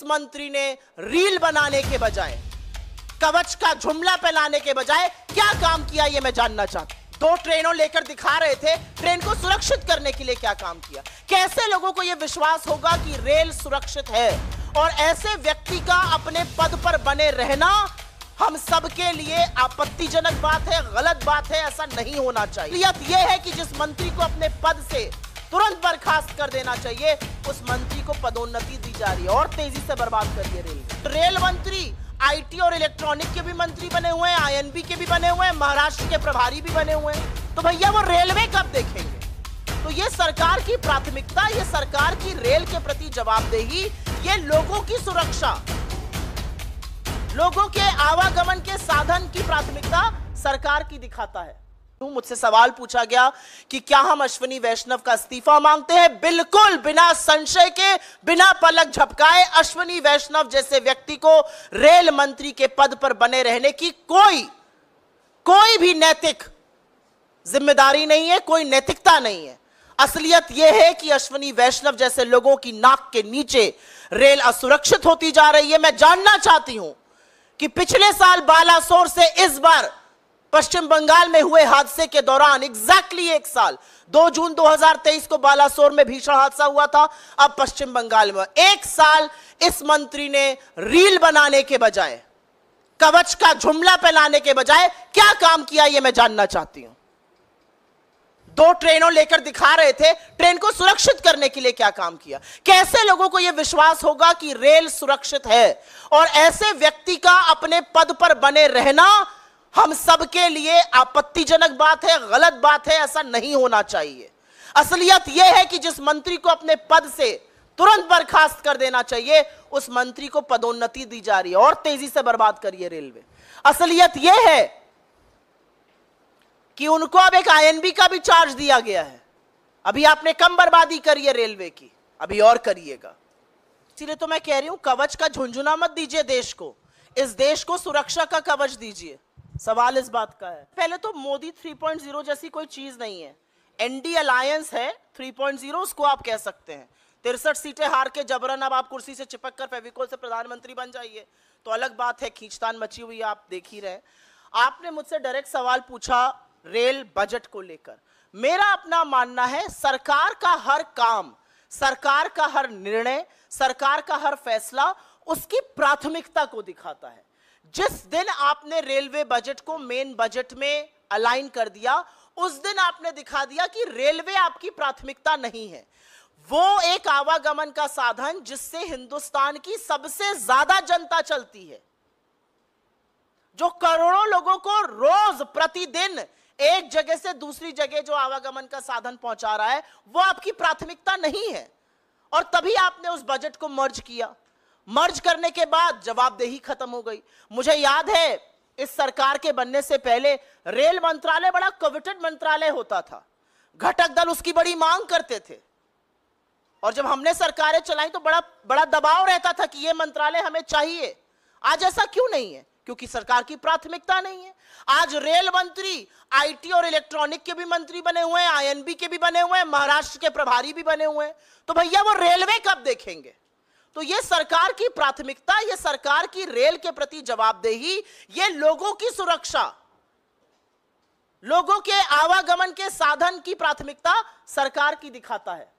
इस मंत्री ने रील बनाने के बजाय, कवच का जुमला पहनाने के बजाय क्या काम किया, यह मैं जानना चाहता हूं। 2 ट्रेनों लेकर दिखा रहे थे, ट्रेन को सुरक्षित करने के लिए क्या काम किया? कैसे लोगों को यह विश्वास होगा कि रेल सुरक्षित है? और ऐसे व्यक्ति का अपने पद पर बने रहना हम सबके लिए आपत्तिजनक बात है, गलत बात है, ऐसा नहीं होना चाहिए। यह है कि जिस मंत्री को अपने पद से तुरंत बर्खास्त कर देना चाहिए, उस मंत्री को पदोन्नति दी जा रही है और तेजी से बर्बाद करिए रेल मंत्री। आईटी और इलेक्ट्रॉनिक के भी मंत्री बने हुए हैं, आईएनबी के भी बने हुए हैं, महाराष्ट्र के प्रभारी भी बने हुए हैं। तो भैया वो रेलवे कब देखेंगे? तो ये सरकार की प्राथमिकता, ये सरकार की रेल के प्रति जवाबदेही, ये लोगों की सुरक्षा, लोगों के आवागमन के साधन की प्राथमिकता सरकार की दिखाता है। मुझसे सवाल पूछा गया कि क्या हम अश्विनी वैष्णव का इस्तीफा मांगते हैं? बिल्कुल, बिना संशय के, बिना पलक झपकाए अश्विनी वैष्णव जैसे व्यक्ति को रेल मंत्री के पद पर बने रहने की कोई भी नैतिक जिम्मेदारी नहीं है, कोई नैतिकता नहीं है। असलियत यह है कि अश्विनी वैष्णव जैसे लोगों की नाक के नीचे रेल असुरक्षित होती जा रही है। मैं जानना चाहती हूं कि पिछले साल बालासोर से इस बार पश्चिम बंगाल में हुए हादसे के दौरान एग्जैक्टली 1 साल, 2 जून 2023 को बालासोर में भीषण हादसा हुआ था। अब पश्चिम बंगाल में 1 साल इस मंत्री ने रील बनाने के बजाय, कवच का जुमला पहनाने के बजाय क्या काम किया, यह मैं जानना चाहती हूं। 2 ट्रेनों लेकर दिखा रहे थे, ट्रेन को सुरक्षित करने के लिए क्या काम किया? कैसे लोगों को यह विश्वास होगा कि रेल सुरक्षित है? और ऐसे व्यक्ति का अपने पद पर बने रहना हम सबके लिए आपत्तिजनक बात है, गलत बात है, ऐसा नहीं होना चाहिए। असलियत यह है कि जिस मंत्री को अपने पद से तुरंत बर्खास्त कर देना चाहिए, उस मंत्री को पदोन्नति दी जा रही है और तेजी से बर्बाद करिए रेलवे। असलियत यह है कि उनको अब एक आईएनबी का भी चार्ज दिया गया है। अभी आपने कम बर्बादी करी है रेलवे की, अभी और करिएगा। इसीलिए तो मैं कह रही हूं, कवच का झुंझुना मत दीजिए देश को, इस देश को सुरक्षा का कवच दीजिए। सवाल इस बात का है, पहले तो मोदी 3.0 जैसी कोई चीज नहीं है, एनडी अलायंस है 3.0, उसको आप कह सकते हैं। 63 सीटें हार के जबरन अब आप कुर्सी से चिपक कर फेविकोल से प्रधानमंत्री बन जाइए तो अलग बात है, खींचतान मची हुई है, आप देख ही रहे। आपने मुझसे डायरेक्ट सवाल पूछा रेल बजट को लेकर। मेरा अपना मानना है, सरकार का हर काम, सरकार का हर निर्णय, सरकार का हर फैसला उसकी प्राथमिकता को दिखाता है। जिस दिन आपने रेलवे बजट को मेन बजट में अलाइन कर दिया, उस दिन आपने दिखा दिया कि रेलवे आपकी प्राथमिकता नहीं है। वो एक आवागमन का साधन जिससे हिंदुस्तान की सबसे ज्यादा जनता चलती है, जो करोड़ों लोगों को रोज प्रतिदिन एक जगह से दूसरी जगह जो आवागमन का साधन पहुंचा रहा है, वो आपकी प्राथमिकता नहीं है। और तभी आपने उस बजट को मर्ज किया। मर्ज करने के बाद जवाबदेही खत्म हो गई। मुझे याद है, इस सरकार के बनने से पहले रेल मंत्रालय बड़ा कविटेड मंत्रालय होता था, घटक दल उसकी बड़ी मांग करते थे, और जब हमने सरकारें चलाई तो बड़ा दबाव रहता था कि यह मंत्रालय हमें चाहिए। आज ऐसा क्यों नहीं है? क्योंकि सरकार की प्राथमिकता नहीं है। आज रेल मंत्री आईटी और इलेक्ट्रॉनिक के भी मंत्री बने हुए हैं, आईएनबी के भी बने हुए हैं, महाराष्ट्र के प्रभारी भी बने हुए हैं। तो भैया वो रेलवे कब देखेंगे? तो ये सरकार की प्राथमिकता, ये सरकार की रेल के प्रति जवाबदेही, ये लोगों की सुरक्षा, लोगों के आवागमन के साधन की प्राथमिकता सरकार की दिखाता है।